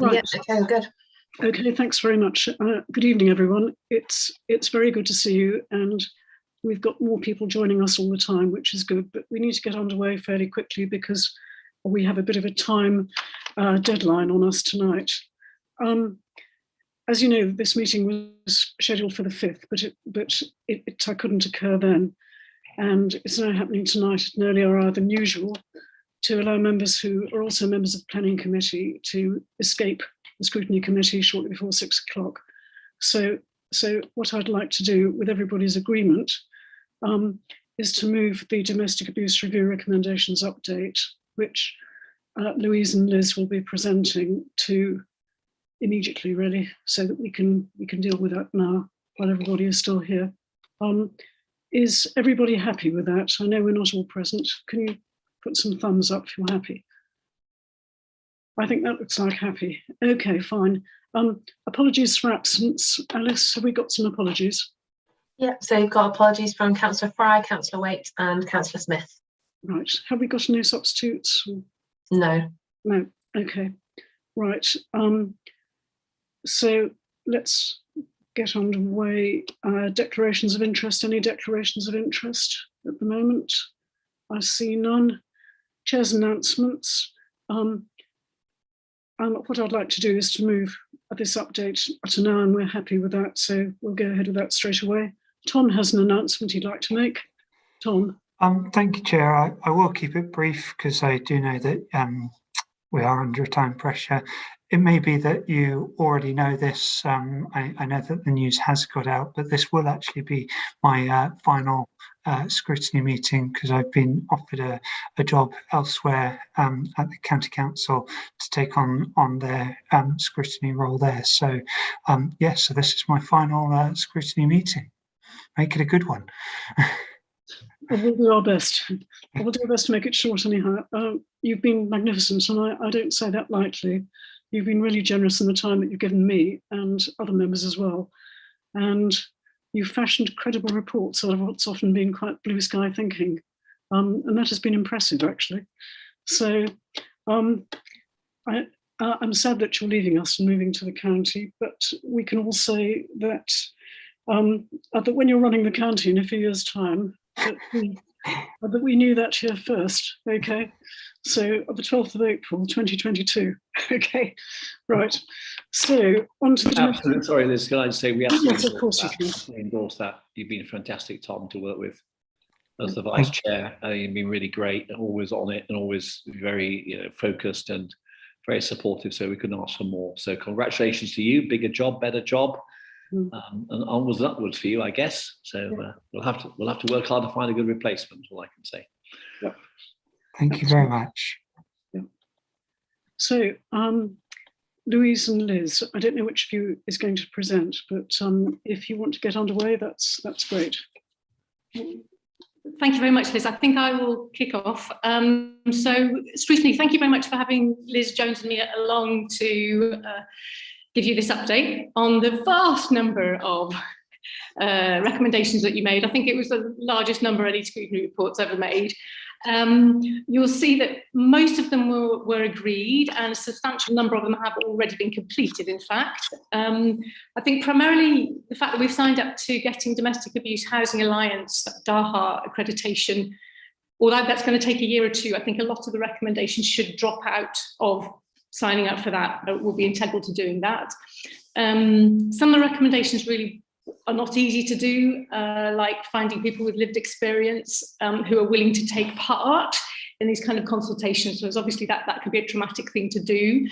Right. Yeah, okay, good. Okay, thanks very much. Good evening, everyone. It's very good to see you, and we've got more people joining us all the time, which is good, but we need to get underway fairly quickly because we have a bit of a time deadline on us tonight. As you know, this meeting was scheduled for the 5th, but it couldn't occur then. And it's now happening tonight at an earlier hour than usual to allow members who are also members of the Planning Committee to escape the Scrutiny Committee shortly before 6 o'clock. So what I'd like to do, with everybody's agreement, is to move the Domestic Abuse Review Recommendations update, which Louise and Liz will be presenting to immediately, really, so that we can deal with that now while everybody is still here. Is everybody happy with that? I know we're not all present. Can you put some thumbs up if you're happy? I think that looks like happy. Okay, fine. Apologies for absence. Alice, have we got some apologies? Yeah, so you've got apologies from Councillor Fry, Councillor Waite and Councillor Smith. Right. Have we got any substitutes? No. No. Okay. Right. So let's get underway. Declarations of interest. Any declarations of interest at the moment? I see none. Chair's announcements. What I'd like to do is to move this update to now, and we're happy with that, so we'll go ahead with that straight away. Tom has an announcement he'd like to make. Tom. Thank you, Chair. I will keep it brief because I do know that we are under time pressure. It may be that you already know this. I know that the news has got out, but this will actually be my final scrutiny meeting because I've been offered a job elsewhere at the County Council to take on their scrutiny role there. So yes, so this is my final scrutiny meeting. Make it a good one. We'll do our best. We'll do our best to make it short anyhow. You've been magnificent, and I don't say that lightly. You've been really generous in the time that you've given me and other members as well. And you've fashioned credible reports out of what's often been quite blue sky thinking. And that has been impressive, actually. So I'm sad that you're leaving us and moving to the county, but we can all say that, that when you're running the county in a few years' time, that we knew that here first, okay? So the 12th of April, 2022, okay? Right, so on to the... Absolutely, sorry Liz, can I just say we absolutely yes, of course you can. endorse that. You've been fantastic, Tom, to work with as the Vice Chair. You've been really great, always on it and always very focused and very supportive, so we couldn't ask for more. So congratulations to you, bigger job, better job. And onwards and upwards for you, I guess. So we'll have to work hard to find a good replacement. All I can say. Yeah. Thank you very much. Yeah. So, Louise and Liz, I don't know which of you is going to present, but if you want to get underway, that's great. Thank you very much, Liz. I think I will kick off. So, Scrutiny, thank you very much for having Liz Jones and me along to give you this update on the vast number of recommendations that you made. I think it was the largest number any scrutiny report's ever made. You'll see that most of them were agreed, and a substantial number of them have already been completed, in fact. I think primarily the fact that we've signed up to getting Domestic Abuse Housing Alliance, DAHA accreditation, although that's going to take a year or two, I think a lot of the recommendations should drop out of signing up for that. Will be integral to doing that. Some of the recommendations really are not easy to do, like finding people with lived experience who are willing to take part in these kind of consultations. So obviously that could be a traumatic thing to do.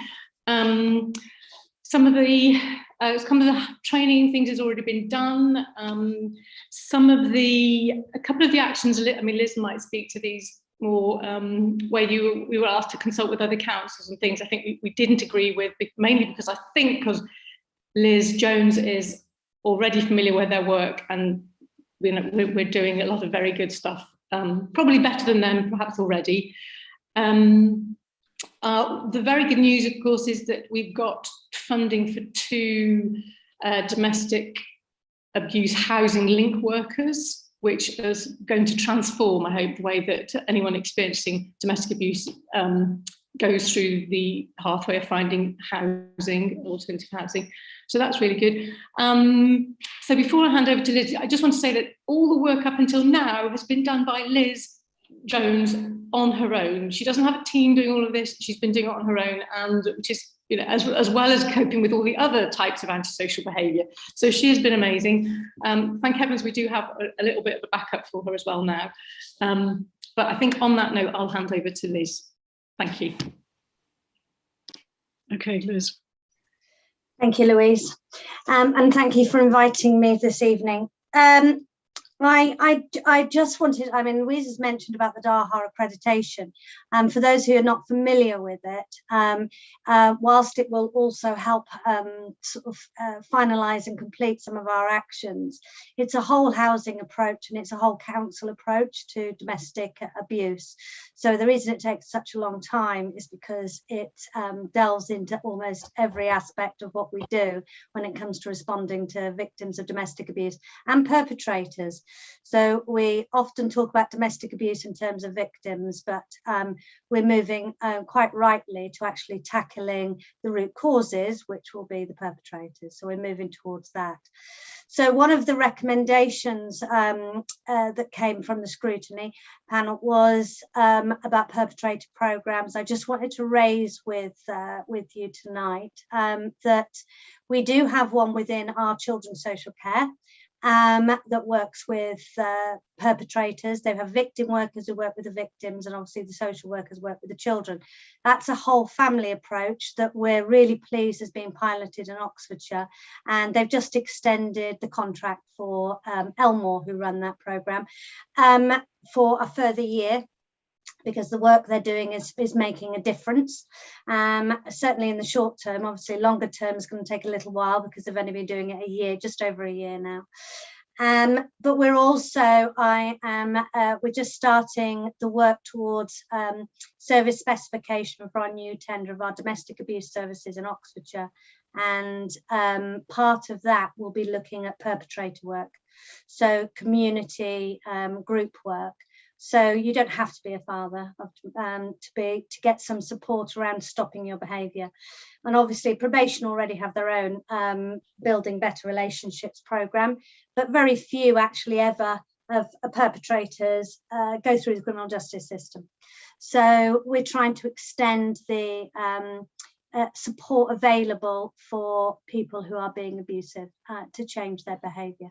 Some of the training things has already been done. A couple of the actions, I mean, Liz might speak to these more, where we were asked to consult with other councils and things. I think we didn't agree with, mainly because Liz Jones is already familiar with their work, and we're doing a lot of very good stuff, probably better than them perhaps already. The very good news, of course, is that we've got funding for 2 domestic abuse housing link workers, which is going to transform, I hope, the way that anyone experiencing domestic abuse goes through the pathway of finding housing, alternative housing. So that's really good. So before I hand over to Liz, I just want to say that all the work up until now has been done by Liz Jones on her own. She doesn't have a team doing all of this. She's been doing it on her own, and which is, you know, as well as coping with all the other types of antisocial behaviour. So she has been amazing. Thank heavens we do have a little bit of a backup for her as well now. But I think on that note, I'll hand over to Liz. Thank you. Okay, Liz. Thank you, Louise. And thank you for inviting me this evening. I just wanted, I mean, Louise has mentioned about the DAHA accreditation. For those who are not familiar with it, whilst it will also help finalise and complete some of our actions, it's a whole housing approach and it's a whole council approach to domestic abuse. So the reason it takes such a long time is because it delves into almost every aspect of what we do when it comes to responding to victims of domestic abuse and perpetrators. So we often talk about domestic abuse in terms of victims, but we're moving quite rightly to actually tackling the root causes, which will be the perpetrators. So we're moving towards that. So one of the recommendations that came from the Scrutiny panel was about perpetrator programs. I just wanted to raise with you tonight that we do have one within our children's social care that works with perpetrators. They have victim workers who work with the victims, and obviously the social workers work with the children. That's a whole family approach that we're really pleased is being piloted in Oxfordshire, and they've just extended the contract for Elmore, who run that programme, for a further year, because the work they're doing is making a difference. Certainly in the short term. Obviously longer term is going to take a little while because they've only been doing it a year, just over a year now. But we're also, we're just starting the work towards service specification for our new tender of our domestic abuse services in Oxfordshire. And part of that will be looking at perpetrator work, so community group work. So you don't have to be a father to get some support around stopping your behaviour. And obviously probation already have their own building better relationships programme, but very few actually ever of perpetrators go through the criminal justice system. So we're trying to extend the support available for people who are being abusive to change their behaviour.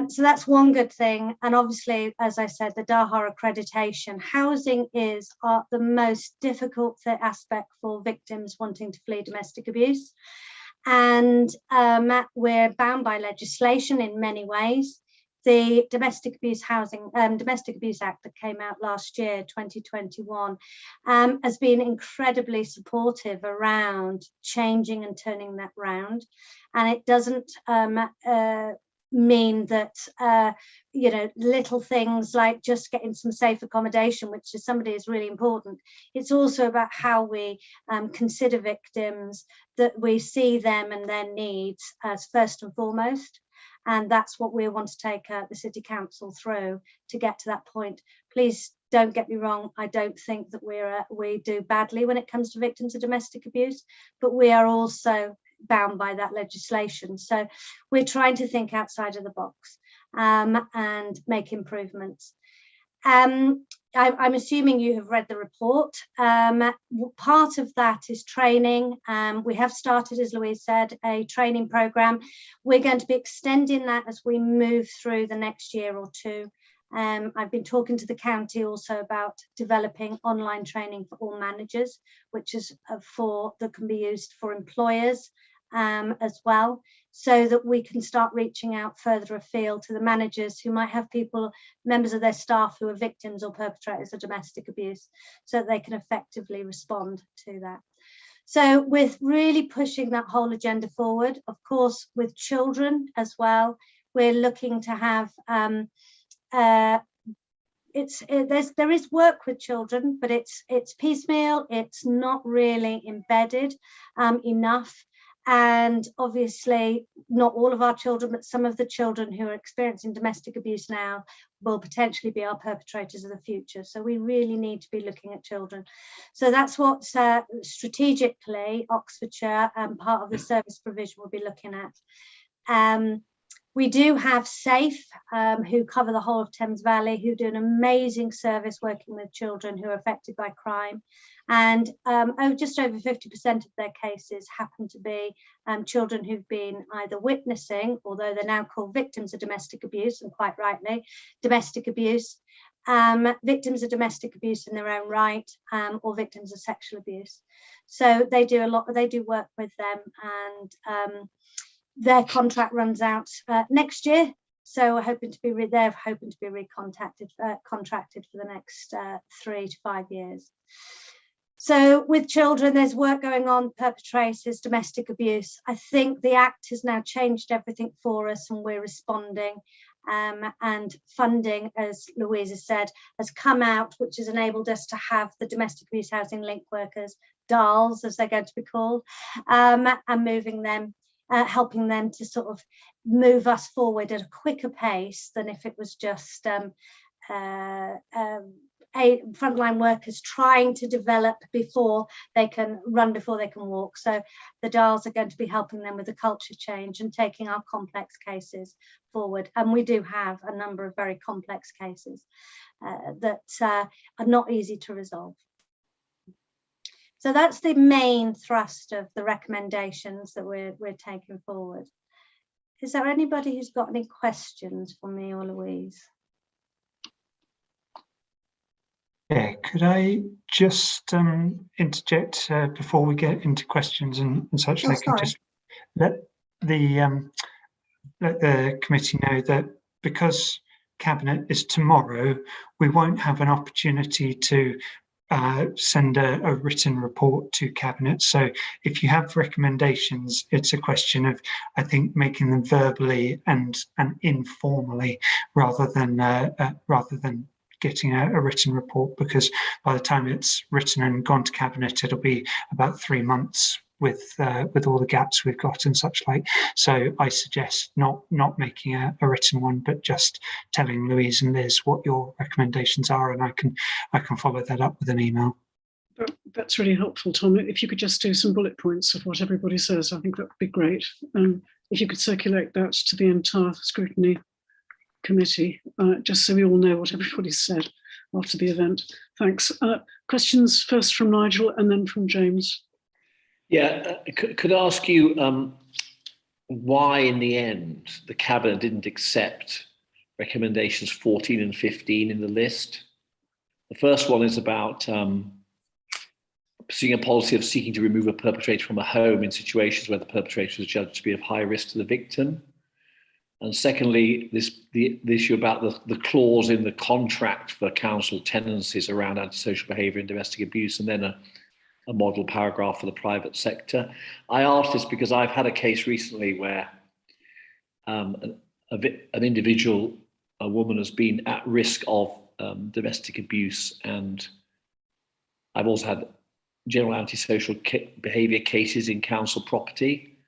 So that's one good thing. And obviously, as I said, the DAHA accreditation, housing is the most difficult aspect for victims wanting to flee domestic abuse. And we're bound by legislation in many ways. The Domestic Abuse Act that came out last year, 2021, has been incredibly supportive around changing and turning that round. And it doesn't mean that you know, little things like just getting some safe accommodation, which to somebody is really important. It's also about how we consider victims, that we see them and their needs as first and foremost. And that's what we want to take the City Council through to get to that point. Please don't get me wrong, I don't think that we do badly when it comes to victims of domestic abuse, but we are also bound by that legislation. So we're trying to think outside of the box and make improvements. I'm assuming you have read the report. Part of that is training. We have started, as Louise said, a training programme. We're going to be extending that as we move through the next year or two. I've been talking to the county also about developing online training for all managers, which is that can be used for employers as well, so that we can start reaching out further afield to the managers who might have members of their staff who are victims or perpetrators of domestic abuse, so that they can effectively respond to that. So we're really pushing that whole agenda forward. Of course, with children as well, we're looking to have there is work with children, but it's piecemeal. It's not really embedded enough. And obviously not all of our children, but some of the children who are experiencing domestic abuse now will potentially be our perpetrators of the future. So we really need to be looking at children. So that's what strategically Oxfordshire and part of the service provision will be looking at. We do have SAFE, who cover the whole of Thames Valley, who do an amazing service working with children who are affected by crime. And just over 50% of their cases happen to be children who've been either witnessing, although they're now called victims of domestic abuse, and quite rightly, domestic abuse, victims of domestic abuse in their own right, or victims of sexual abuse. So they do work with them, and their contract runs out next year. So we're hoping to be contracted for the next 3 to 5 years. So with children, there's work going on, perpetrators, domestic abuse. I think the Act has now changed everything for us, and we're responding. And funding, as Louisa said, has come out, which has enabled us to have the domestic abuse housing link workers, DALs, as they're going to be called, and moving them, helping them to sort of move us forward at a quicker pace than if it was just frontline workers trying to develop before they can run, before they can walk. So the DALs are going to be helping them with the culture change and taking our complex cases forward. And we do have a number of very complex cases that are not easy to resolve. So that's the main thrust of the recommendations that we're taking forward. Is there anybody who's got any questions for me or Louise? Yeah, could I just interject before we get into questions and such? Oh, I can just let the committee know that because Cabinet is tomorrow, we won't have an opportunity to send a written report to Cabinet. So if you have recommendations, it's a question of, I think, making them verbally and informally rather than getting a written report, because by the time it's written and gone to Cabinet, it'll be about 3 months with all the gaps we've got and such like. So I suggest not making a written one, but just telling Louise and Liz what your recommendations are, and I can follow that up with an email. That's really helpful, Tom. If you could just do some bullet points of what everybody says, I think that would be great. If you could circulate that to the entire Scrutiny Committee, just so we all know what everybody said after the event. Thanks. Questions first from Nigel and then from James. Yeah, could I ask you why in the end the Cabinet didn't accept recommendations 14 and 15 in the list? The first one is about pursuing a policy of seeking to remove a perpetrator from a home in situations where the perpetrator is judged to be of high risk to the victim. And secondly, the issue about the clause in the contract for council tenancies around antisocial behaviour and domestic abuse, and then a model paragraph for the private sector. I ask this because I've had a case recently where an individual, a woman, has been at risk of domestic abuse, and I've also had general antisocial behaviour cases in council property,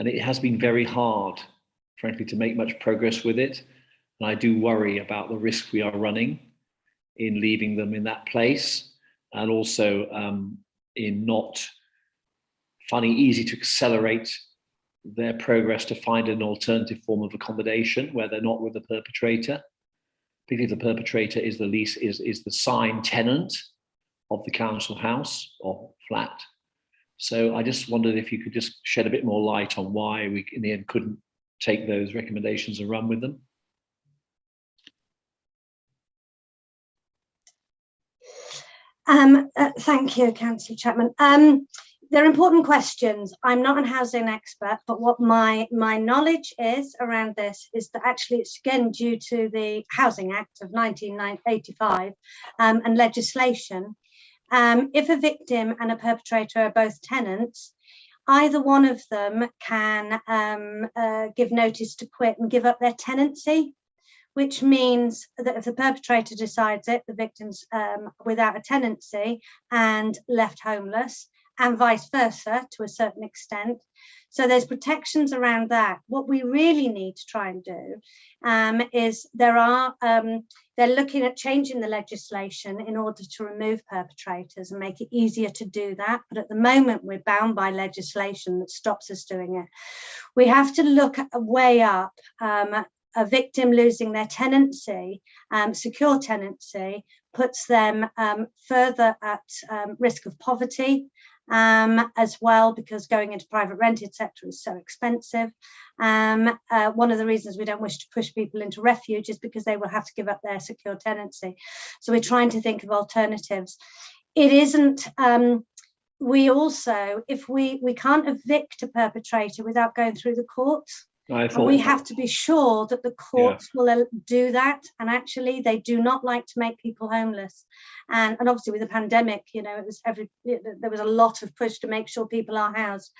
and it has been very hard, frankly, to make much progress with it. And I do worry about the risk we are running in leaving them in that place, and also in not finding it easy to accelerate their progress to find an alternative form of accommodation where they're not with the perpetrator, particularly if the perpetrator is the signed tenant of the council house or flat. So I just wondered if you could just shed a bit more light on why we in the end couldn't take those recommendations and run with them. Thank you, Councillor Chapman. They're important questions. I'm not a housing expert, but what my knowledge is around this is that actually it's again due to the Housing Act of 1985 and legislation. If a victim and a perpetrator are both tenants, either one of them can give notice to quit and give up their tenancy, which means that if the perpetrator decides it, the victim's without a tenancy and left homeless, and vice versa to a certain extent. So there's protections around that. What we really need to try and do is they're looking at changing the legislation in order to remove perpetrators and make it easier to do that. But at the moment, we're bound by legislation that stops us doing it. We have to look at a way up. A victim losing their tenancy, secure tenancy, puts them further at risk of poverty as well, because going into private rented sector is so expensive. One of the reasons we don't wish to push people into refuge is because they will have to give up their secure tenancy. So we're trying to think of alternatives. It isn't, we also, if we can't evict a perpetrator without going through the courts. And we have to be sure that the courts will do that. And actually, they do not like to make people homeless. And obviously, with the pandemic, you know, there was a lot of push to make sure people are housed.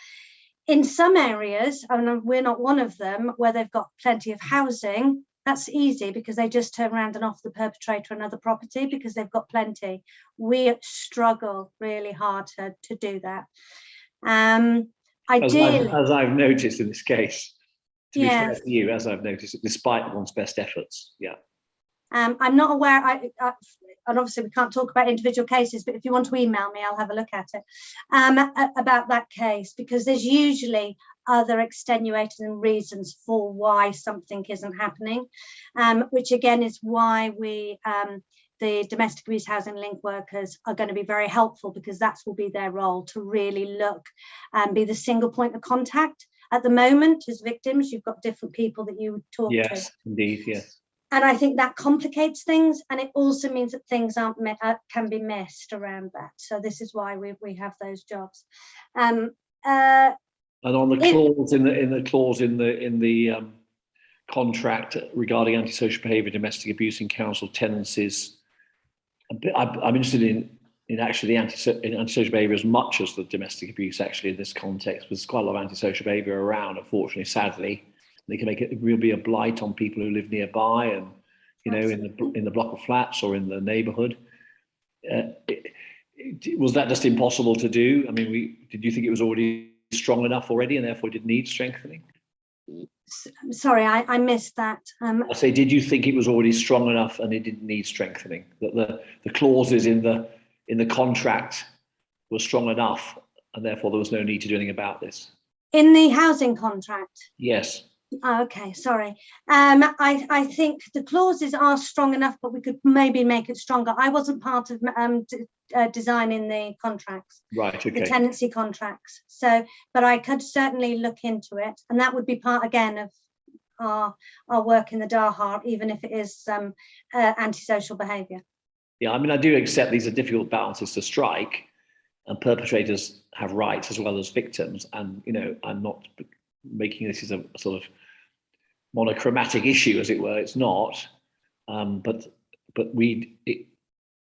In some areas, and we're not one of them, where they've got plenty of housing, that's easy because they just turn around and offer the perpetrator another property because they've got plenty. We struggle really hard to do that. Ideally, as I've noticed in this case. To be fair to you, as I've noticed, despite one's best efforts, I'm not aware, and obviously we can't talk about individual cases, but if you want to email me, I'll have a look at it, about that case, because there's usually other extenuating reasons for why something isn't happening, which again is why we, the domestic abuse housing link workers are going to be very helpful, because that will be their role to really look and be the single point of contact. At the moment, as victims, you've got different people that you talk to. Yes, indeed, yes. And I think that complicates things, and it also means that things can be missed around that. So this is why we have those jobs. And on the clause in the contract regarding antisocial behaviour, domestic abuse in council tenancies, I'm interested in actually antisocial behaviour as much as the domestic abuse. Actually, in this context, there's quite a lot of antisocial behaviour around. Unfortunately, sadly, they can make it will be a blight on people who live nearby, and you know, in the block of flats or in the neighbourhood. Was that just impossible to do? I mean, did you think it was already strong enough already, and therefore did need strengthening? Sorry, I missed that. I say, did you think it was already strong enough and it didn't need strengthening? That the clauses in the contract were strong enough, and therefore there was no need to do anything about this? In the housing contract? Yes. Oh, okay, sorry. I think the clauses are strong enough, but we could maybe make it stronger. I wasn't part of designing the contracts, right? Okay. The tenancy contracts. So, but I could certainly look into it, and that would be part again of our work in the DAHA, even if it is antisocial behaviour. Yeah, I mean, I do accept these are difficult balances to strike, and perpetrators have rights as well as victims. And you know, I'm not making this as a sort of monochromatic issue, as it were. It's not, but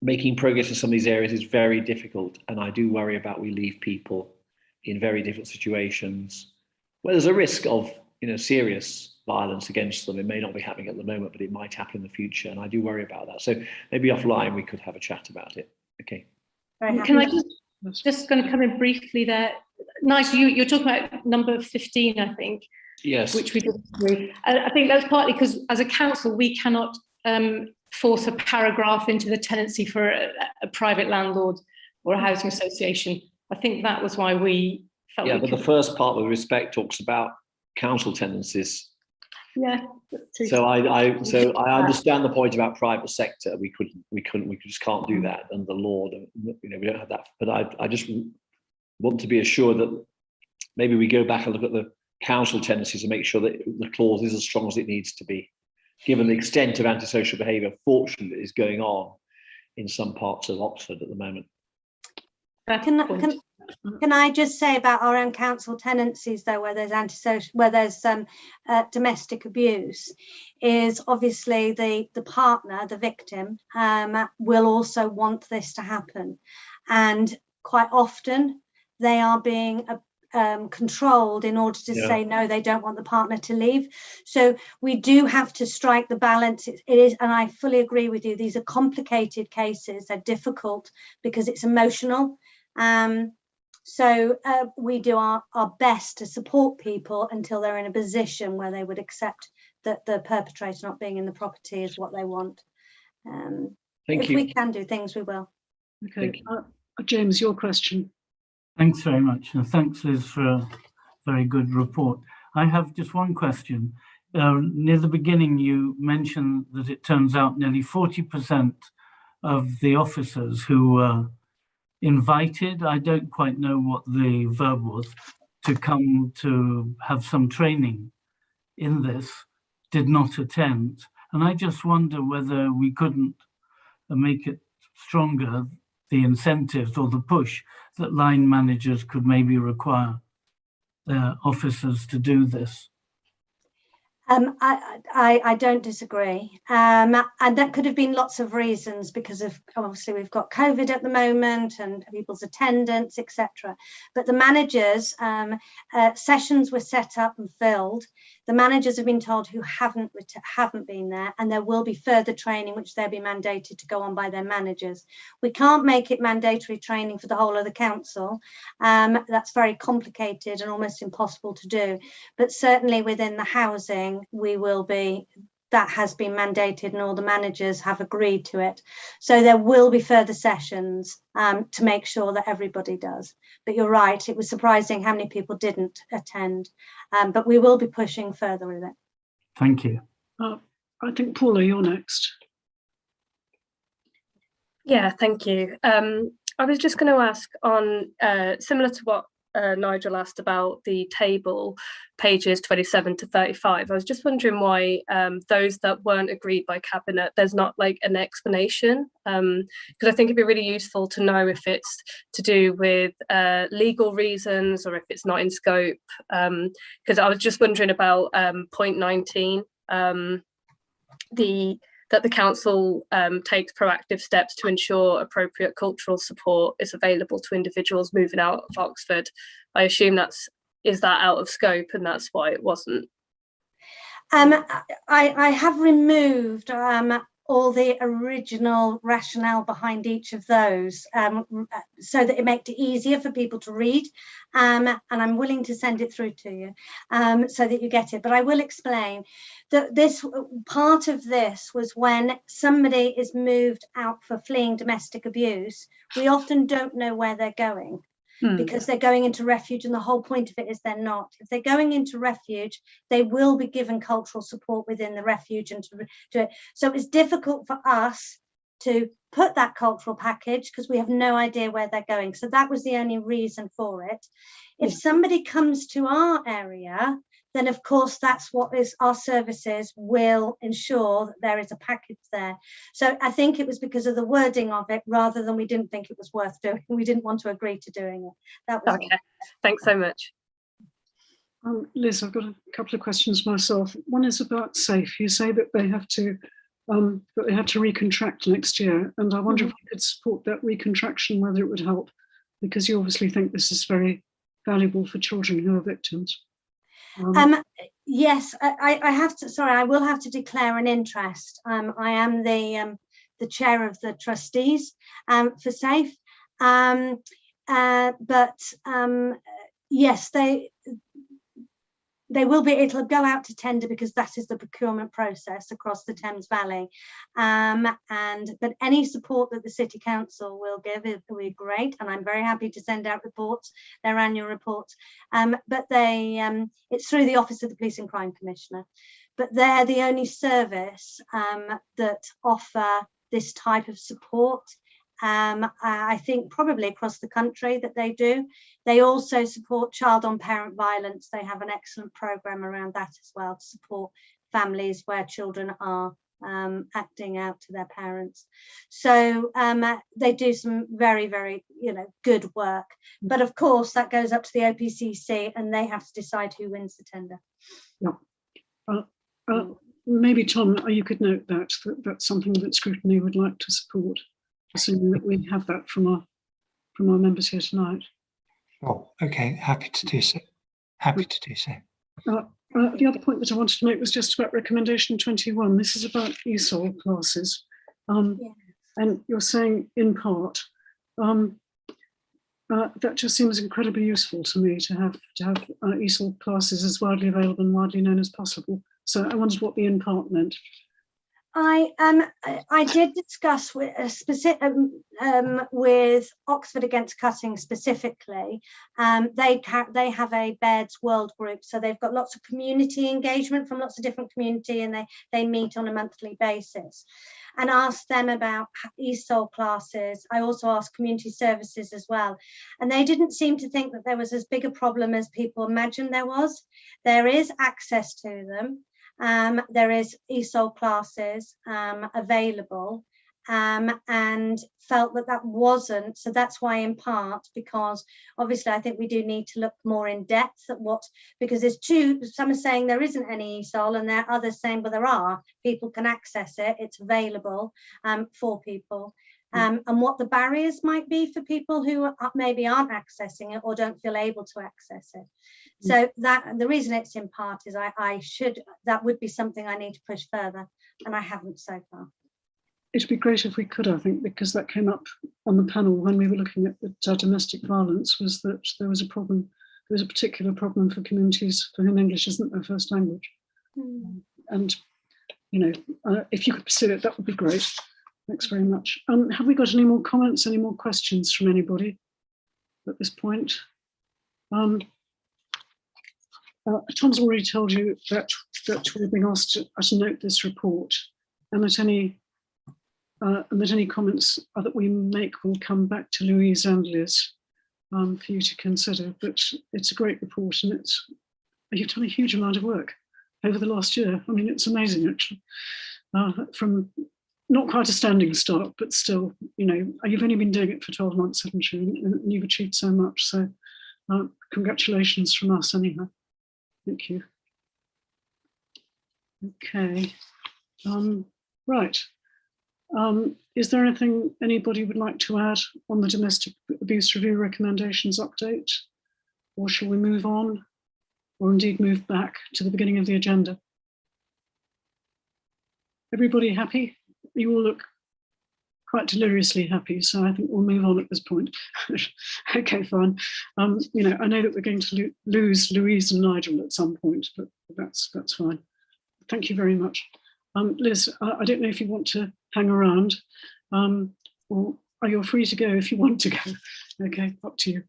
making progress in some of these areas is very difficult, and I do worry about we leave people in very different situations where there's a risk of, you know, serious violence against them. It may not be happening at the moment, but it might happen in the future, and I do worry about that. So maybe offline we could have a chat about it. Okay. Can I just going to come in briefly there? Nice, you're talking about number 15, I think. Yes. Which we did agree. And I think that's partly because as a council, we cannot force a paragraph into the tenancy for a private landlord or a housing association. I think that was why we felt. Yeah, but the first part with respect talks about council tenancies. Yeah. So I understand the point about private sector. We just can't do that under the law. You know, we don't have that. But I just want to be assured that maybe we go back and look at the council tenancies and make sure that the clause is as strong as it needs to be, given the extent of antisocial behaviour, fortunately, is going on in some parts of Oxford at the moment. Can I just say about our own council tenancies, though, where there's domestic abuse, is obviously the partner, the victim, will also want this to happen, and quite often they are being controlled in order to say no, they don't want the partner to leave. So we do have to strike the balance. It is, and I fully agree with you, these are complicated cases. They're difficult because it's emotional. So we do our best to support people until they're in a position where they would accept that the perpetrator not being in the property is what they want. Thank if you. we can do things, we will. Okay, James, your question. Thanks very much, and thanks, Liz, for a very good report. I have just one question. Near the beginning, you mentioned that it turns out nearly 40% of the officers who were invited, I don't quite know what the verb was, to come to have some training in this, did not attend. And I just wonder whether we couldn't make it stronger, the incentives or the push that line managers could maybe require their officers to do this. I don't disagree, and that could have been lots of reasons, because of obviously we've got COVID at the moment and people's attendance, etc. But the managers, sessions were set up and filled. The managers have been told who haven't been there, and there will be further training which they'll be mandated to go on by their managers. We can't make it mandatory training for the whole of the council. That's very complicated and almost impossible to do. But certainly within the housing, we will be, that has been mandated, and all the managers have agreed to it. So there will be further sessions to make sure that everybody does. But you're right, it was surprising how many people didn't attend, but we will be pushing further with it. Thank you. I think, Paula, you're next. Yeah, thank you. I was just going to ask on, similar to what Nigel asked about the table, pages 27 to 35. I was just wondering why those that weren't agreed by Cabinet, there's not like an explanation, because I think it'd be really useful to know if it's to do with legal reasons or if it's not in scope, because I was just wondering about point 19, that the council takes proactive steps to ensure appropriate cultural support is available to individuals moving out of Oxford. I assume is that out of scope, and that's why it wasn't? I have removed all the original rationale behind each of those, so that it makes it easier for people to read, and I'm willing to send it through to you so that you get it. But I will explain that this part of this was when somebody is moved out for fleeing domestic abuse, we often don't know where they're going. Because they're going into refuge, and the whole point of it is they're not. If they're going into refuge, they will be given cultural support within the refuge and to it. So it's difficult for us to put that cultural package because we have no idea where they're going. So that was the only reason for it. If somebody comes to our area, then of course that's what is our services will ensure that there is a package there. So I think it was because of the wording of it rather than we didn't think it was worth doing. We didn't want to agree to doing it. That was okay. all. Thanks so much. Liz, I've got a couple of questions myself. One is about SAFE. You say that they have to recontract next year, and I wonder if we could support that recontraction, whether it would help, because you obviously think this is very valuable for children who are victims. Yes, I have to. Sorry, I will have to declare an interest. I am the chair of the trustees for SAFE, but yes, they will be. It'll go out to tender because that is the procurement process across the Thames Valley. But any support that the City Council will give will be great, and I'm very happy to send out reports, their annual reports. But it's through the Office of the Police and Crime Commissioner. But they're the only service that offer this type of support. I think probably across the country that they do. They also support child on parent violence. They have an excellent programme around that as well, to support families where children are acting out to their parents. So they do some very, very good work. But of course that goes up to the OPCC and they have to decide who wins the tender. Yeah. Maybe Tom, you could note that that's something that Scrutiny would like to support, assuming that we have that from our members here tonight. Oh, okay, happy to do so. The other point that I wanted to make was just about recommendation 21. This is about ESOL classes, and you're saying in part. that just seems incredibly useful to me to have ESOL classes as widely available and widely known as possible. So I wondered what the in part meant. I did discuss with with Oxford Against Cutting specifically. They have a Baird's World group, so they've got lots of community engagement from lots of different community, and they meet on a monthly basis. And asked them about ESOL classes. I also asked community services as well, and they didn't seem to think that there was as big a problem as people imagined there was. There is access to them. There is ESOL classes available, and felt that wasn't, so that's why in part, because obviously I think we do need to look more in depth at what, because there's some are saying there isn't any ESOL and there are others saying, well, there are, people can access it, it's available for people. And what the barriers might be for people who maybe aren't accessing it or don't feel able to access it. So that the reason it's in part is that would be something I need to push further, and I haven't so far. It'd be great if we could, I think, because that came up on the panel when we were looking at domestic violence, was that there was a problem, there was a particular problem for communities for whom English isn't their first language. And, if you could pursue it, that would be great. Thanks very much. Have we got any more comments, any more questions from anybody at this point? Tom's already told you that we've been asked to note this report, and that any comments that we make will come back to Louise and Liz for you to consider. But it's a great report, and you've done a huge amount of work over the last year. I mean, it's amazing, actually. From not quite a standing start, but still, you've only been doing it for 12 months, haven't you? And you've achieved so much. So congratulations from us, anyhow. Thank you. Okay. Right. Is there anything anybody would like to add on the domestic abuse review recommendations update? Or shall we move on? Or indeed move back to the beginning of the agenda? Everybody happy? You all look quite deliriously happy, so I think we'll move on at this point. Okay, fine. I know that we're going to lose Louise and Nigel at some point, but that's fine. Thank you very much. Liz, I don't know if you want to hang around, or you're free to go if you want to go. Okay, up to you.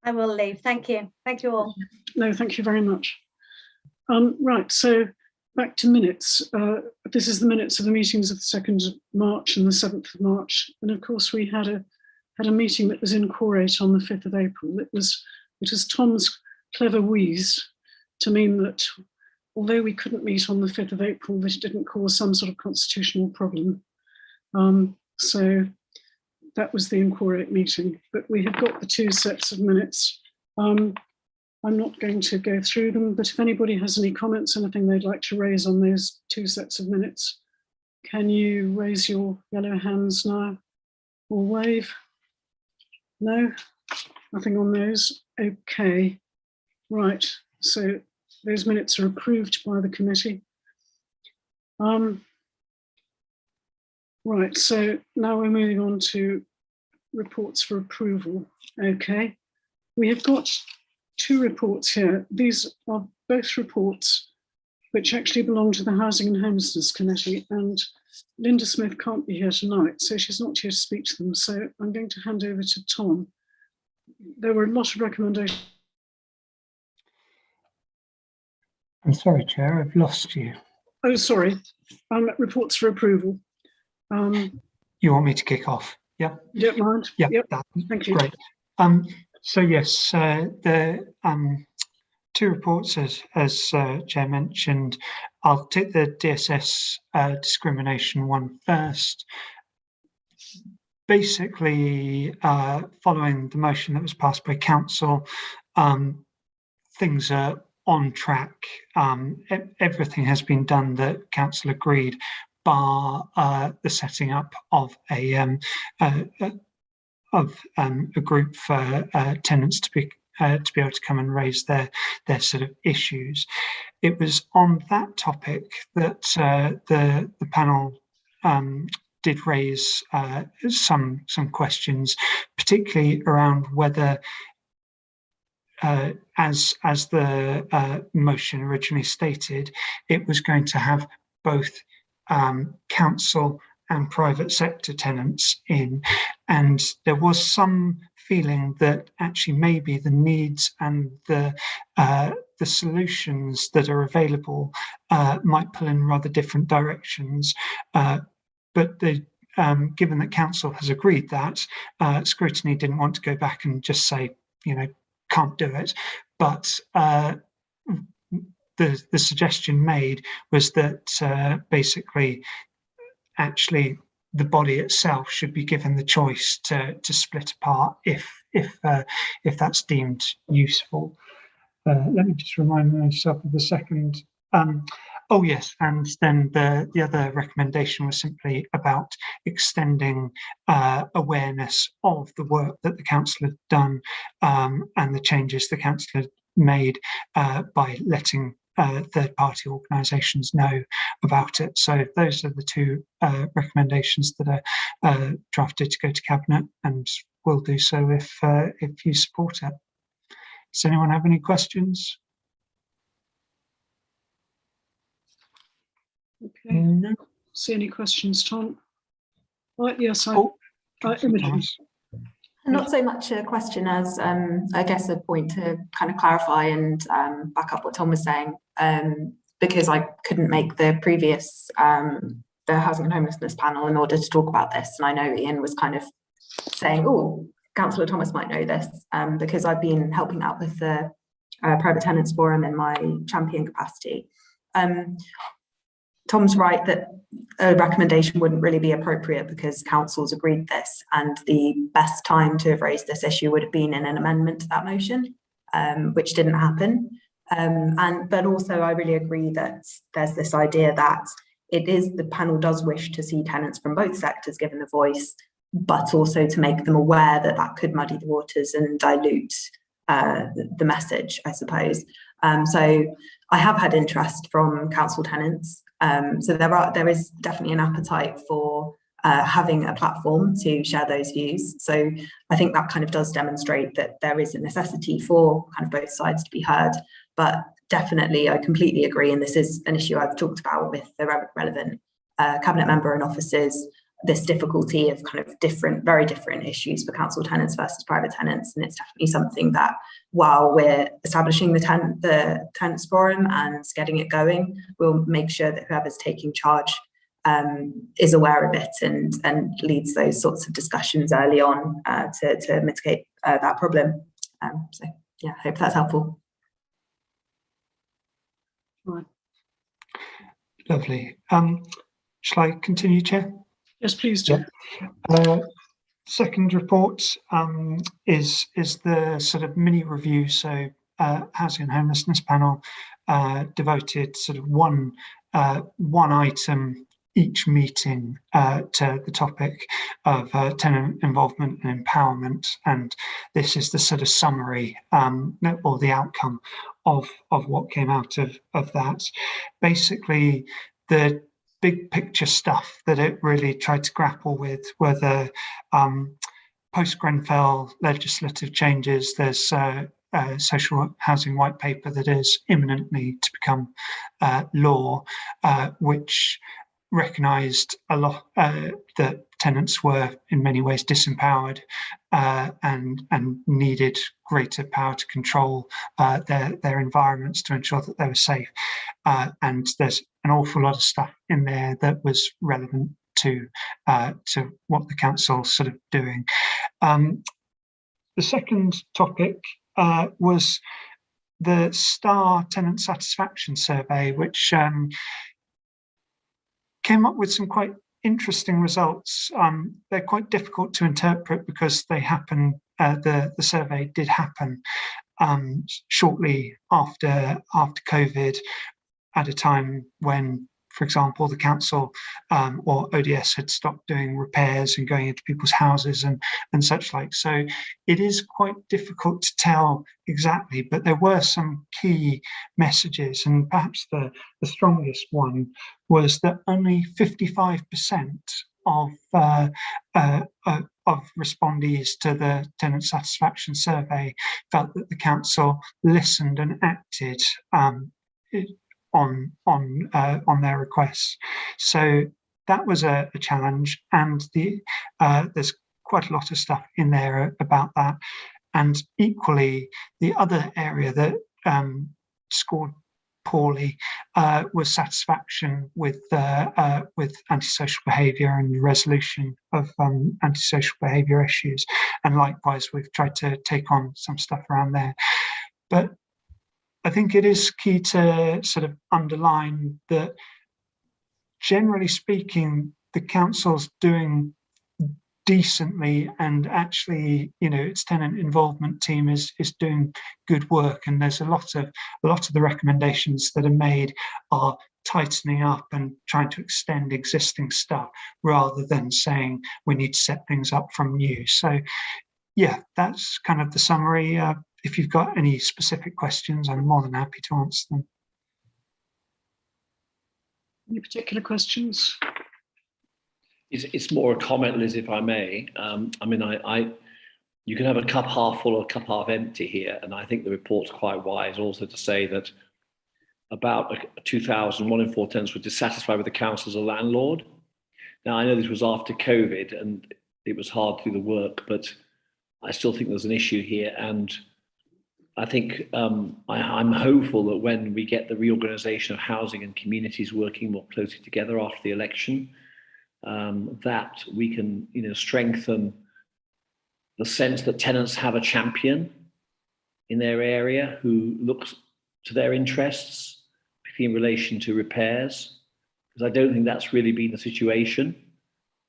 I will leave. Thank you. Thank you all. No, thank you very much. Right, so back to minutes. This is the minutes of the meetings of the 2nd of March and the 7th of March. And of course, we had a meeting that was in quorate on the 5th of April. It was Tom's clever wheeze to mean that although we couldn't meet on the 5th of April, that it didn't cause some sort of constitutional problem. So that was the in quorate meeting. But we have got the 2 sets of minutes. I'm not going to go through them, but if anybody has any comments, anything they'd like to raise on those 2 sets of minutes, can you raise your yellow hands now or wave? No, nothing on those. Okay, right, so those minutes are approved by the committee. Right, so now we're moving on to reports for approval. Okay, we have got 2 reports here. These are both reports which actually belong to the Housing and Homelessness Committee, and Linda Smith can't be here tonight, so she's not here to speak to them. So I'm going to hand over to Tom. There were a lot of recommendations. I'm sorry, Chair, I've lost you. Oh, sorry. Reports for approval. You want me to kick off? Yeah. You don't mind? Yeah, yep. Thank you. Great. So yes, the 2 reports, as Chair mentioned. I'll take the DSS discrimination one first. Basically, following the motion that was passed by Council, things are on track. Everything has been done that Council agreed, bar the setting up of a group for tenants to be able to come and raise their sort of issues. It was on that topic that the panel did raise some questions, particularly around whether, as the motion originally stated, it was going to have both council and private sector tenants in, and there was some feeling that actually maybe the needs and the solutions that are available might pull in rather different directions. But given that council has agreed that, Scrutiny didn't want to go back and just say, can't do it. But the suggestion made was that basically, actually, the body itself should be given the choice to split apart if that's deemed useful. Let me just remind myself of the second. Oh yes, and then the other recommendation was simply about extending awareness of the work that the council had done and the changes the council had made by letting third-party organisations know about it. So those are the two recommendations that are drafted to go to Cabinet, and will do so if you support it. Does anyone have any questions? Okay. No. See any questions, Tom? Yes, Imogen. Not so much a question as I guess a point to kind of clarify and back up what Tom was saying, because I couldn't make the previous the Housing and Homelessness panel in order to talk about this, and I know Ian was kind of saying, oh, Councillor Thomas might know this, because I've been helping out with the Private Tenants Forum in my champion capacity. Tom's right that a recommendation wouldn't really be appropriate because council's agreed this, and the best time to have raised this issue would have been in an amendment to that motion, which didn't happen. But also I really agree that there's this idea that the panel does wish to see tenants from both sectors given the voice, but also to make them aware that that could muddy the waters and dilute the message, I suppose. So I have had interest from council tenants. So there is definitely an appetite for having a platform to share those views. So I think that kind of does demonstrate that there is a necessity for kind of both sides to be heard. But definitely, I completely agree, and this is an issue I've talked about with the relevant cabinet member and officers, this difficulty of kind of very different issues for council tenants versus private tenants. And it's definitely something that while we're establishing the tenants forum and getting it going, we'll make sure that whoever's taking charge is aware of it and leads those sorts of discussions early on to mitigate that problem. So yeah, I hope that's helpful. Right. Lovely. Shall I continue, Chair? Yes, please do. Yeah. Second report is the sort of mini review. So Housing and Homelessness panel devoted sort of one item each meeting to the topic of tenant involvement and empowerment, and this is the sort of summary or the outcome of what came out of that. Basically, the big picture stuff that it really tried to grapple with were the post-Grenfell legislative changes. There's a social housing white paper that is imminently to become law, which recognised a lot that tenants were in many ways disempowered and needed greater power to control their environments to ensure that they were safe. And there's an awful lot of stuff in there that was relevant to what the council's sort of doing. The second topic was the STAR Tenant Satisfaction Survey, which came up with some quite interesting results. They're quite difficult to interpret because they happen. The survey did happen shortly after COVID, at a time when, for example, the council or ODS had stopped doing repairs and going into people's houses and such like. So it is quite difficult to tell exactly, but there were some key messages, and perhaps the strongest one was that only 55% of respondees to the tenant satisfaction survey felt that the council listened and acted on their requests. So that was a challenge, and there's quite a lot of stuff in there about that. And equally, the other area that scored poorly was satisfaction with antisocial behaviour and resolution of antisocial behaviour issues. And likewise, we've tried to take on some stuff around there. But I think it is key to sort of underline that, generally speaking, the council's doing decently, and actually, its tenant involvement team is doing good work. And there's a lot of the recommendations that are made are tightening up and trying to extend existing stuff rather than saying we need to set things up from new. So yeah, that's kind of the summary. If you've got any specific questions, I'm more than happy to answer them. Any particular questions? It's more a comment, Liz, if I may. I mean, you can have a cup half full or a cup half empty here, and I think the report's quite wise also to say that about 2,000, 1 in 4 tenants were dissatisfied with the council as a landlord. Now, I know this was after COVID and it was hard to do the work, but I still think there's an issue here. And I think I'm hopeful that when we get the reorganisation of housing and communities working more closely together after the election, that we can, strengthen the sense that tenants have a champion in their area who looks to their interests, particularly in relation to repairs, because I don't think that's really been the situation.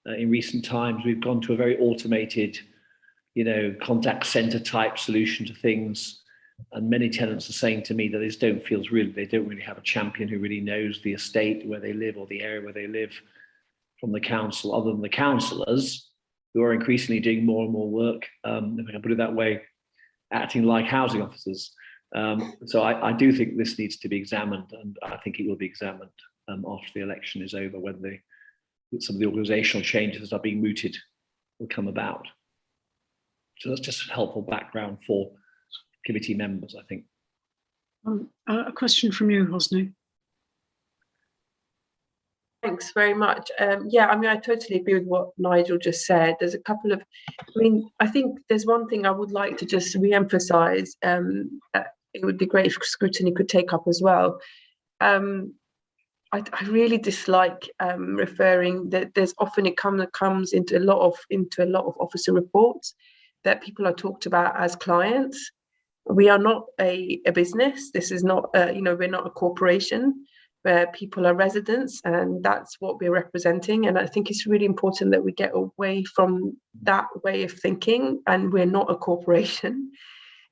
In recent times, we've gone to a very automated, contact centre type solution to things. And many tenants are saying to me that they don't really have a champion who really knows the estate where they live or the area where they live from the council, other than the councillors who are increasingly doing more and more work, if I can put it that way, acting like housing officers. So I do think this needs to be examined, and I think it will be examined after the election is over, whether some of the organisational changes that are being mooted will come about. So that's just helpful background for committee members, I think. A question from you, Hosni. Thanks very much. Yeah, I mean, I totally agree with what Nigel just said. There's a couple of, I think there's one thing I would like to just re-emphasise that it would be great if Scrutiny could take up as well. I really dislike referring that there's often it comes into a lot of officer reports that people are talked about as clients. We are not a business. This is not, we're not a corporation where people are residents, and that's what we're representing. And I think it's really important that we get away from that way of thinking, and we're not a corporation.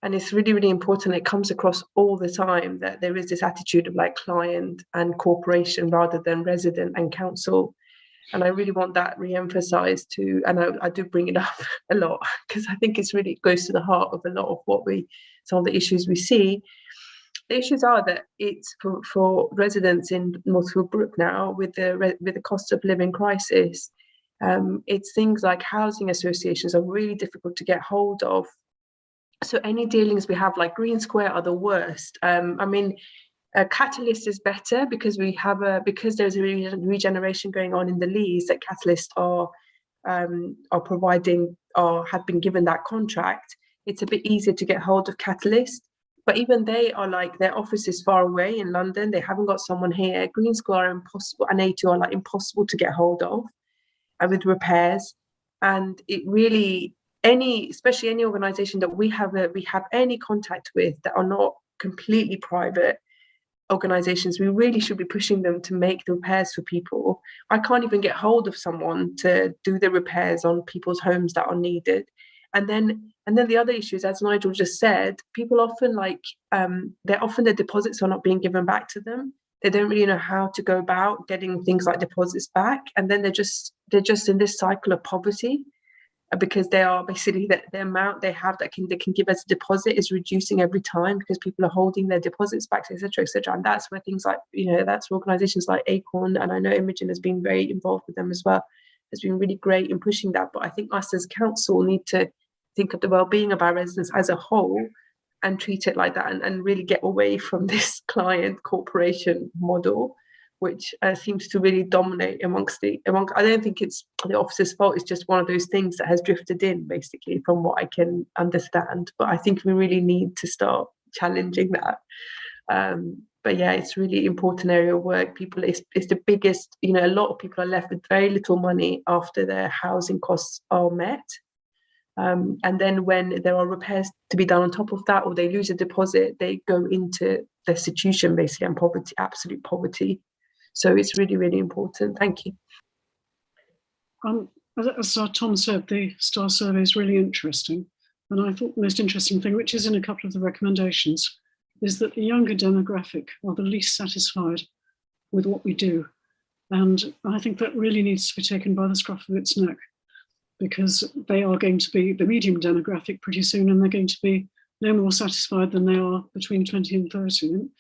And it's really, really important. It comes across all the time that there is this attitude of like client and corporation rather than resident and council. And I really want that re-emphasized too. And I do bring it up a lot because I think it goes to the heart of a lot of some of the issues we see. The issues are that it's for residents in Northfield Brook now with the cost of living crisis. It's things like housing associations are really difficult to get hold of. So any dealings we have, like Green Square, are the worst. Catalyst is better because there's a regeneration going on in the lease that Catalyst are providing or have been given that contract. It's a bit easier to get hold of Catalyst, but even they are like, their office is far away in London. They haven't got someone here. Green Square are impossible, and A2 are like impossible to get hold of with repairs. And it really, especially any organisation that we have any contact with that are not completely private organisations, we really should be pushing them to make the repairs for people. I can't even get hold of someone to do the repairs on people's homes that are needed. And then the other issue is, as Nigel just said, people often their deposits are not being given back to them. They don't really know how to go about getting things like deposits back, and then they're just in this cycle of poverty because they are basically the amount they have that they can give as a deposit is reducing every time because people are holding their deposits back, etc., etc. And that's where things like that's where organisations like Acorn, and I know Imogen has been very involved with them as well, has been really great in pushing that. But I think us as council need to think of the well-being of our residents as a whole and treat it like that, and really get away from this client corporation model, which seems to really dominate among. I don't think it's the officer's fault. It's just one of those things that has drifted in, basically, from what I can understand. But I think we really need to start challenging that. But yeah, it's really important area of work. It's the biggest. You know, a lot of people are left with very little money after their housing costs are met. And then when there are repairs to be done on top of that, or they lose a deposit, they go into destitution, basically, and poverty, absolute poverty. So it's really, really important. Thank you. As Tom said, the STAR survey is really interesting. And I thought the most interesting thing, which is in a couple of the recommendations, is that the younger demographic are the least satisfied with what we do. And I think that really needs to be taken by the scruff of its neck, because they are going to be the medium demographic pretty soon, and they're going to be no more satisfied than they are between 20 and 30. And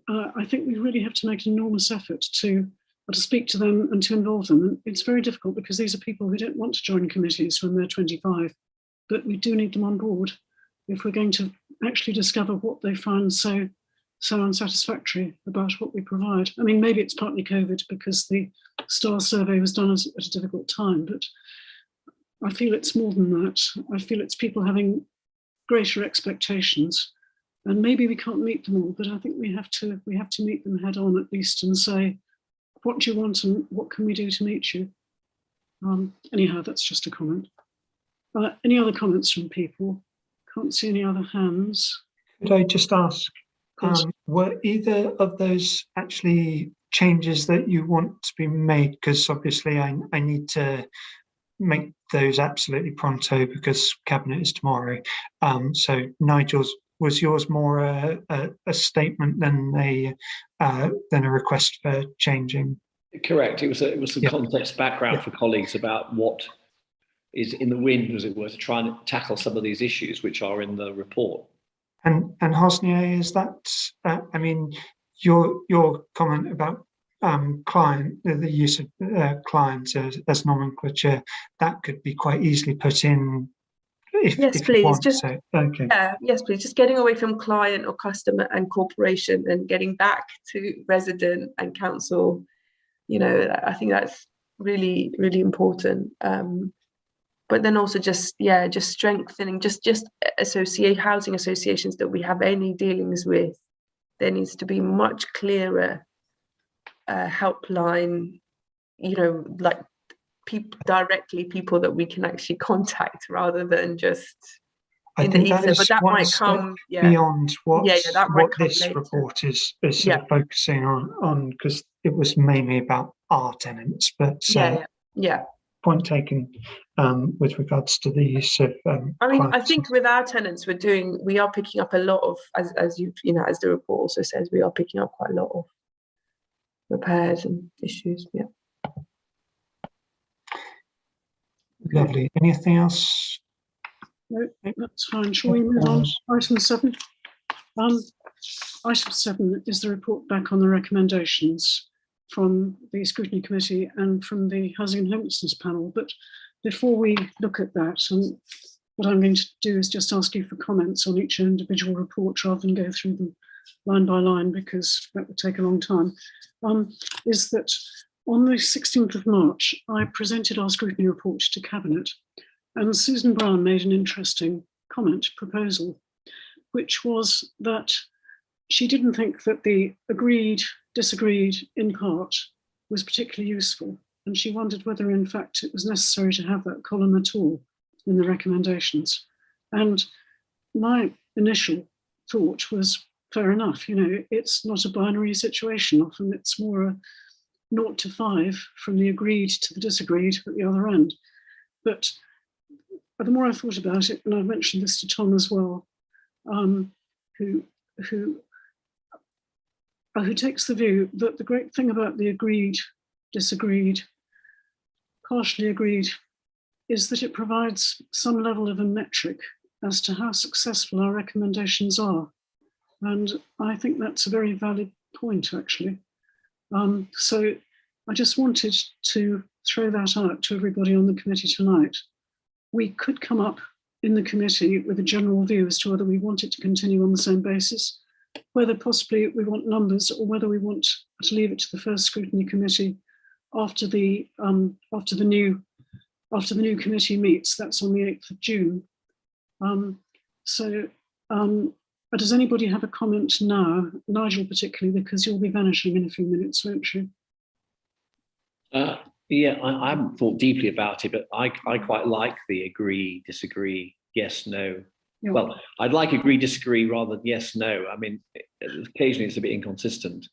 I think we really have to make an enormous effort to speak to them and to involve them. And it's very difficult because these are people who don't want to join committees when they're 25, but we do need them on board if we're going to actually discover what they find so unsatisfactory about what we provide. I mean, maybe it's partly COVID because the STAR survey was done at a difficult time, but I feel it's more than that. I feel it's people having greater expectations, and maybe we can't meet them all, but I think we have to meet them head on at least and say, what do you want and what can we do to meet you? Anyhow, that's just a comment. Any other comments from people? Can't see any other hands. Could I just ask, were either of those actually changes that you want to be made? Because obviously I need to make those absolutely pronto because Cabinet is tomorrow. So Nigel's, was yours more a statement than a request for changing? Correct. It was some context background for colleagues about what is in the wind, as it were, to try and tackle some of these issues which are in the report. And Hosnia, is that? I mean, your comment about the use of client as nomenclature, that could be quite easily put in. Yes, if please. Okay. Yes, please. Just getting away from client or customer and corporation and getting back to resident and council. You know, I think that's really, really important. But then also just strengthening, just housing associations that we have any dealings with. There needs to be much clearer helpline, you know, like people that we can actually contact rather than just I think that is but that one might step come beyond what this later. report is sort of focusing on, because it was mainly about our tenants, but point taken with regards to the use of I mean, I think with our tenants we are picking up a lot of, as you know, as the report also says, we are picking up quite a lot of repairs and issues. Lovely. Anything else? No, that's fine. Shall we move on? Item 7. Item 7 is the report back on the recommendations from the Scrutiny Committee and from the Housing and Homelessness Panel. But before we look at that, and what I'm going to do is just ask you for comments on each individual report rather than go through them line by line, because that would take a long time, is that on the 16th of March, I presented our scrutiny report to Cabinet, and Susan Brown made an interesting proposal, which was that she didn't think that the agreed, disagreed in part was particularly useful. And she wondered whether, in fact, it was necessary to have that column at all in the recommendations. And my initial thought was, fair enough, you know, it's not a binary situation. Often it's more a 0 to 5 from the agreed to the disagreed at the other end. But the more I thought about it, and I mentioned this to Tom as well, who takes the view that the great thing about the agreed, disagreed, partially agreed, is that it provides some level of a metric as to how successful our recommendations are. And I think that's a very valid point, actually. So I just wanted to throw that out to everybody on the committee tonight. We could come up in the committee with a general view as to whether we want it to continue on the same basis, whether possibly we want numbers, or whether we want to leave it to the first scrutiny committee after the new committee meets. That's on the 8th of June. Does anybody have a comment now? Nigel particularly, because you'll be vanishing in a few minutes, won't you? Yeah, I haven't thought deeply about it, but I quite like the agree, disagree, yes, no. Yeah. Well, I'd like agree, disagree rather than yes, no. I mean, occasionally it's a bit inconsistent.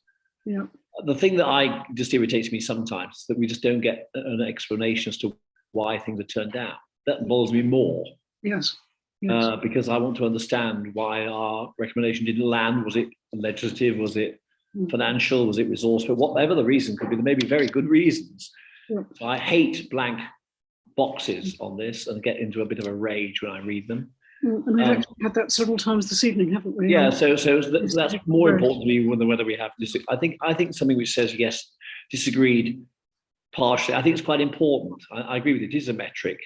Yeah. The thing that just irritates me sometimes is that we just don't get an explanation as to why things are turned down. That bothers me more. Yes. Because I want to understand why our recommendation didn't land. Was it legislative? Was it financial? Was it resource? But whatever the reason could be, there may be very good reasons. Yeah. So I hate blank boxes on this and get into a bit of a rage when I read them. And we've actually had that several times this evening, haven't we? Yeah, so that's more important to me than whether we have I think something which says yes, disagreed partially, I think it's quite important. I agree with it. It is a metric,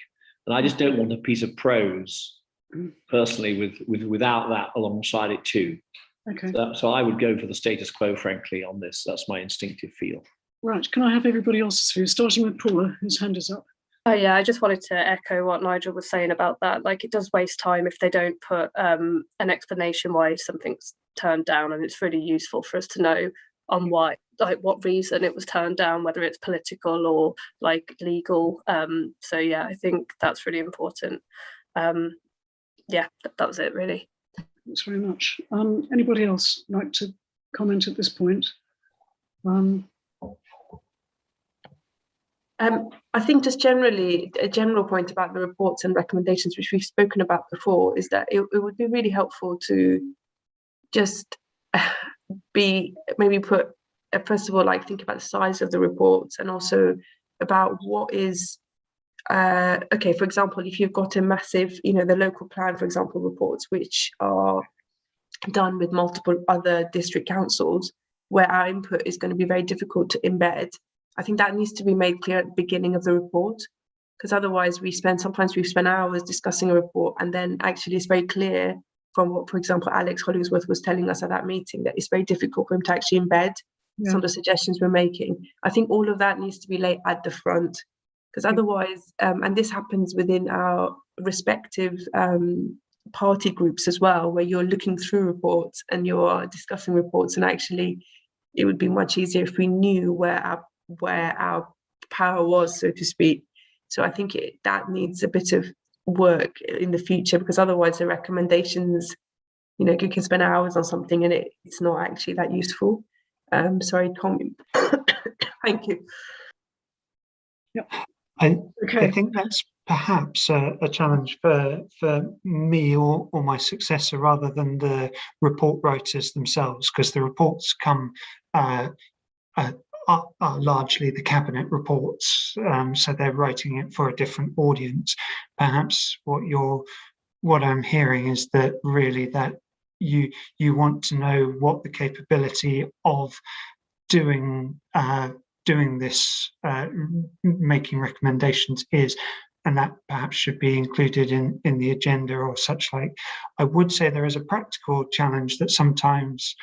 and I just don't want a piece of prose personally without that alongside it too. Okay. So I would go for the status quo, frankly, on this. That's my instinctive feel. Right. Can I have everybody else's view, starting with Paula, whose hand is up? Oh yeah, I just wanted to echo what Nigel was saying about that. Like, it does waste time if they don't put an explanation why something's turned down, and it's really useful for us to know on why, like what reason it was turned down, whether it's political or like legal. So yeah, I think that's really important. Yeah, that was it really. Thanks very much. Anybody else like to comment at this point? I think just generally, a general point about the reports and recommendations, which we've spoken about before, is that it would be really helpful to just maybe put, first of all, like think about the size of the reports, and also about what is, okay, for example, if you've got a massive, the local plan, for example, reports, which are done with multiple other district councils, where our input is going to be very difficult to embed. I think that needs to be made clear at the beginning of the report, because otherwise sometimes we spend hours discussing a report, and then actually it's very clear from what, for example, Alex Hollingsworth was telling us at that meeting, that it's very difficult for him to actually embed some of the suggestions we're making. I think all of that needs to be laid at the front, because otherwise, and this happens within our respective party groups as well, where you're looking through reports and you're discussing reports, and actually it would be much easier if we knew where our power was, so to speak. So I think that needs a bit of work in the future, because otherwise the recommendations, you can spend hours on something and it's not actually that useful. Sorry, Tom. Thank you. Yep. I think that's perhaps a challenge for me or my successor, rather than the report writers themselves, because the reports come are largely the cabinet reports, so they're writing it for a different audience. Perhaps what I'm hearing is that really that you want to know what the capability of doing this, making recommendations is, and that perhaps should be included in the agenda or such like. I would say there is a practical challenge that sometimes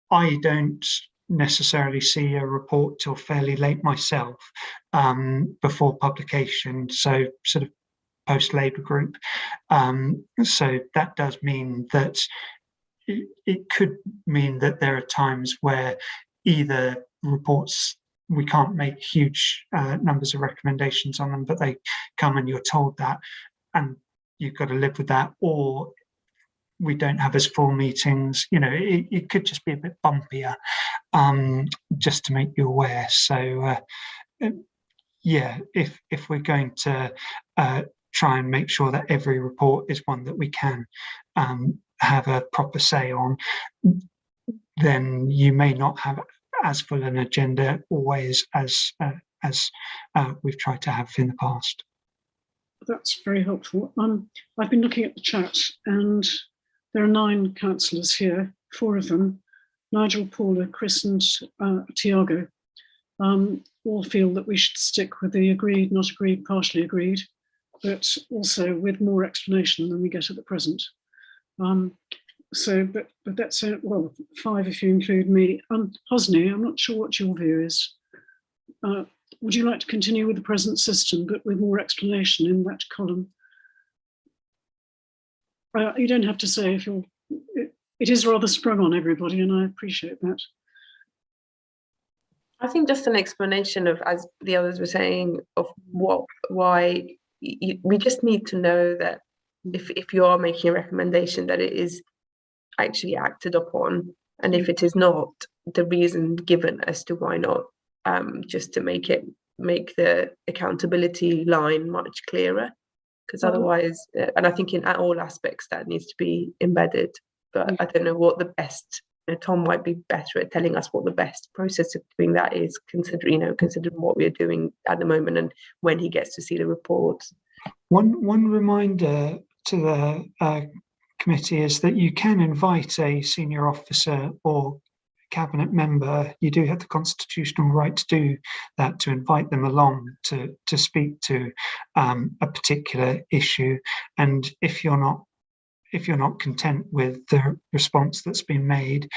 I don't necessarily see a report till fairly late myself, before publication, so sort of post-Labour group. So that does mean that it could mean that there are times where either reports, we can't make huge numbers of recommendations on them, but they come and you're told that, and you've got to live with that, or we don't have as full meetings. It could just be a bit bumpier, just to make you aware. So yeah, if we're going to try and make sure that every report is one that we can have a proper say on, then you may not have as full an agenda always as we've tried to have in the past. That's very helpful. I've been looking at the chat, and there are 9 councillors here, 4 of them, Nigel, Paula, Chris and Tiago, all feel that we should stick with the agreed, not agreed, partially agreed, but also with more explanation than we get at the present. But that's, well, 5 if you include me. Hosni, I'm not sure what your view is. Would you like to continue with the present system, but with more explanation in that column? You don't have to say if you're, it is rather sprung on everybody, and I appreciate that. I think just an explanation of, as the others were saying, of why we just need to know that if you are making a recommendation, that it is actually acted upon, and if it is not, the reason given as to why not, just to make the accountability line much clearer, because otherwise, and I think in all aspects that needs to be embedded, but I don't know what the best, Tom might be better at telling us what the best process of doing that is, considering what we're doing at the moment and when he gets to see the reports. One reminder to the committee is that you can invite a senior officer or cabinet member. You do have the constitutional right to do that, to invite them along to speak to a particular issue. And if you're not content with the response that's been made,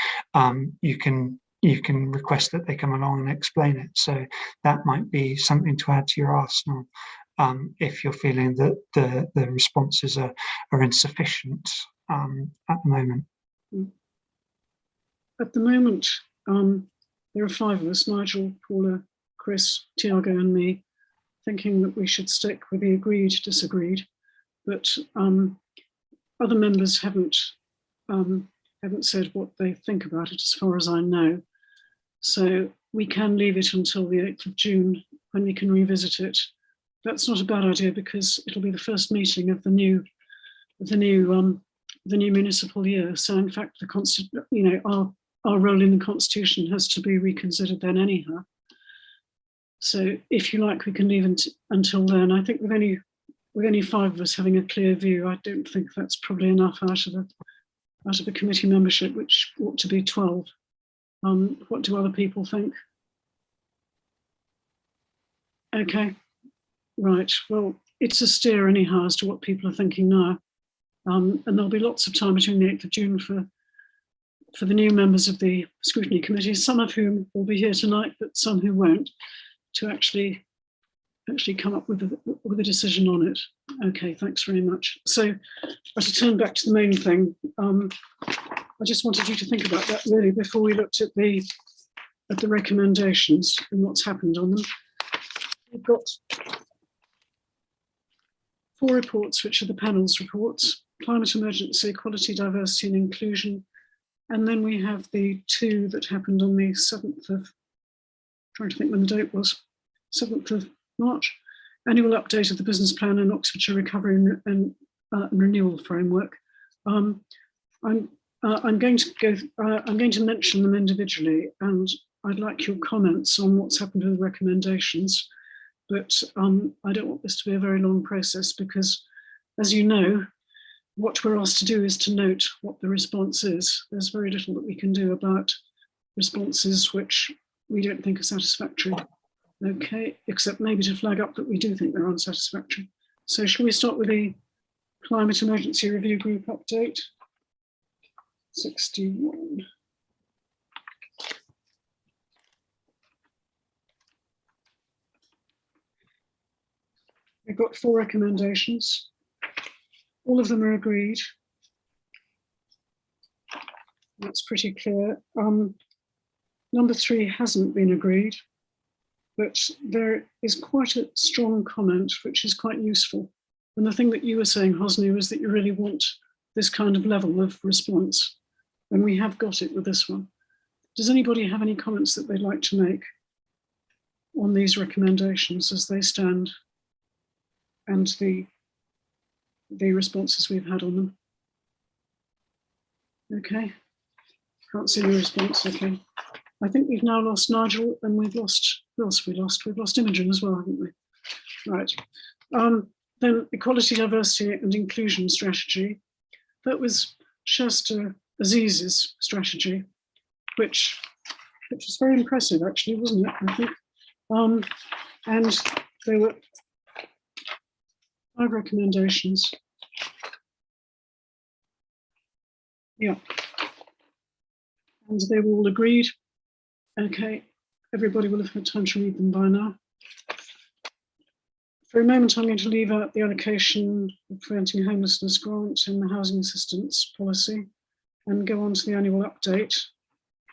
you can request that they come along and explain it. So that might be something to add to your arsenal if you're feeling that the responses are insufficient at the moment. At the moment, there are 5 of us, Nigel, Paula, Chris, Tiago and me, thinking that we should stick with the agreed, disagreed, but other members haven't said what they think about it, as far as I know. So we can leave it until the 8th of June when we can revisit it. That's not a bad idea, because it'll be the first meeting of the new municipal year. So in fact, our role in the constitution has to be reconsidered then anyhow. So if you like, we can leave until then. I think with only 5 of us having a clear view, I don't think that's probably enough out of the committee membership, which ought to be 12. What do other people think? Okay, right. Well, it's a steer anyhow as to what people are thinking now. And there'll be lots of time between the 8th of June for the new members of the Scrutiny Committee, some of whom will be here tonight, but some who won't, to actually come up with a decision on it. Okay, thanks very much. So as I turn back to the main thing, I just wanted you to think about that really before we looked at the recommendations and what's happened on them. We've got 4 reports, which are the panel's reports: climate emergency, equality, diversity and inclusion. And then we have the 2 that happened on the 7th of, trying to think when the date was, 7th of March, annual update of the business plan and Oxfordshire Recovery and Renewal Framework. I'm going to mention them individually, and I'd like your comments on what's happened with the recommendations. But I don't want this to be a very long process, because, as you know, what we're asked to do is to note what the response is. There's very little that we can do about responses which we don't think are satisfactory. Okay, except maybe to flag up that we do think they're unsatisfactory. So shall we start with the Climate Emergency Review Group update? 61. We've got 4 recommendations. All of them are agreed. That's pretty clear. Number 3 hasn't been agreed, but there is quite a strong comment, which is quite useful. And the thing that you were saying, Hosni, was that you really want this kind of level of response, and we have got it with this one. Does anybody have any comments that they'd like to make on these recommendations as they stand, and the responses we've had on them? Okay, can't see the response. Okay, I think we've now lost Nigel, and we've lost, who else have we lost? We've lost Imogen as well, haven't we? Right. Then equality, diversity and inclusion strategy. That was Shasta Aziz's strategy, which was very impressive, actually, wasn't it? I think And there were 5 recommendations. Yeah. And they were all agreed. Okay, everybody will have had time to read them by now. For a moment, I'm going to leave out the allocation of preventing homelessness grant in the housing assistance policy and go on to the annual update,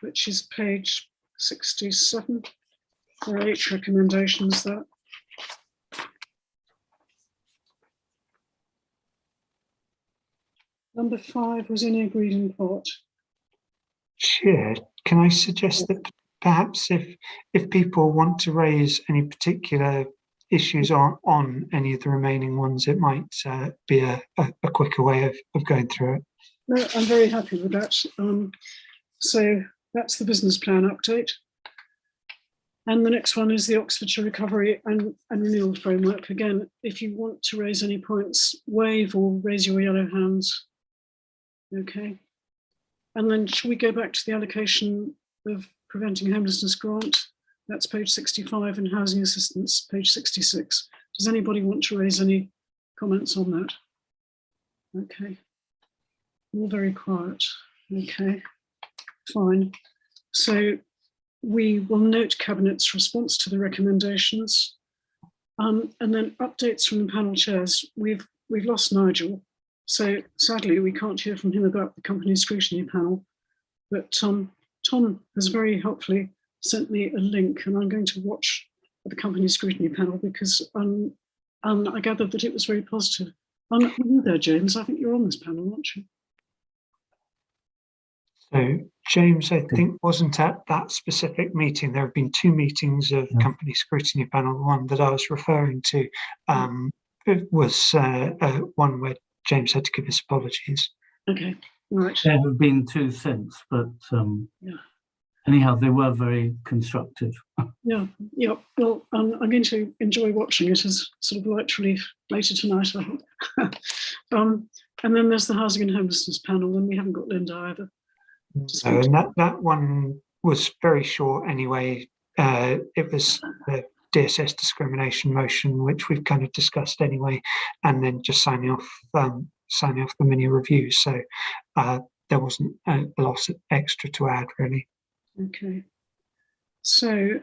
which is page 67. There are 8 recommendations there. Number 5 was any agreed in part. Chair, can I suggest that perhaps if people want to raise any particular issues on any of the remaining ones, it might be a quicker way of going through it. No, I'm very happy with that. So that's the business plan update. And the next one is the Oxfordshire Recovery and Renewal Framework. Again, if you want to raise any points, wave or raise your yellow hands. Okay. And then should we go back to the allocation of preventing homelessness grant? That's page 65, and housing assistance, page 66. Does anybody want to raise any comments on that? Okay. All very quiet. Okay, fine. So we will note Cabinet's response to the recommendations, and then updates from the panel chairs. We've lost Nigel, so sadly we can't hear from him about the company scrutiny panel, but Tom has very helpfully sent me a link, and I'm going to watch the company scrutiny panel because I gathered that it was very positive. Are you there, James? I think you're on this panel, aren't you? So James, I think, wasn't at that specific meeting. There have been 2 meetings of company scrutiny panel. The one that I was referring to it was one where James had to give his apologies. Okay, all right. There have been 2 since, but anyhow, they were very constructive. Yeah. Well, I'm going to enjoy watching it as sort of light relief later tonight, I think. And then there's the housing and homelessness panel, and we haven't got Linda either. No, and that one was very short anyway. It was the DSS discrimination motion, which we've kind of discussed anyway, and then just signing off the mini review. So there wasn't a lot extra to add, really. Okay. So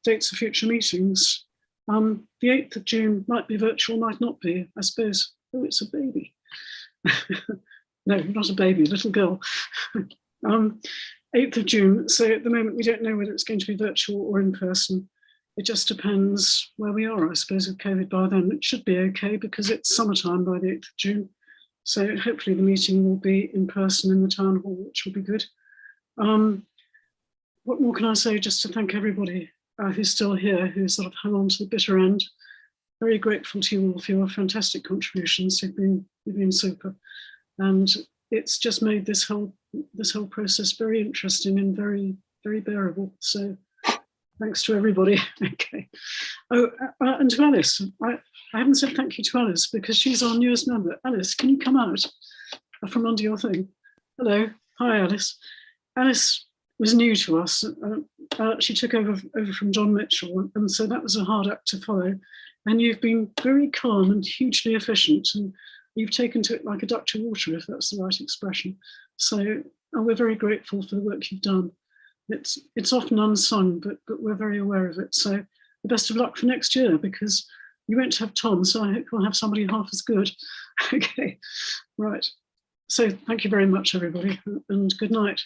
dates of future meetings. The 8th of June might be virtual, might not be, I suppose. Oh, it's a baby. No, not a baby, little girl. 8th of June. So at the moment, we don't know whether it's going to be virtual or in person. It just depends where we are, I suppose, with COVID by then. It should be okay because it's summertime by the 8th of June. So hopefully the meeting will be in person in the town hall, which will be good. What more can I say? Just to thank everybody who's still here, who sort of hung on to the bitter end. Very grateful to you all for your fantastic contributions. You've been super. And it's just made this whole process very interesting and very, very bearable. So thanks to everybody. Okay. Oh, and to Alice, I haven't said thank you to Alice because she's our newest member. Alice, can you come out from under your thing? Hello. Hi, Alice. Alice was new to us. She took over from John Mitchell, and so that was a hard act to follow. And you've been very calm and hugely efficient, and you've taken to it like a duck to water, if that's the right expression. So we're very grateful for the work you've done. It's often unsung, but we're very aware of it. So the best of luck for next year, because you won't have Tom, so I hope you'll have somebody half as good. Okay, right. So thank you very much, everybody, and good night.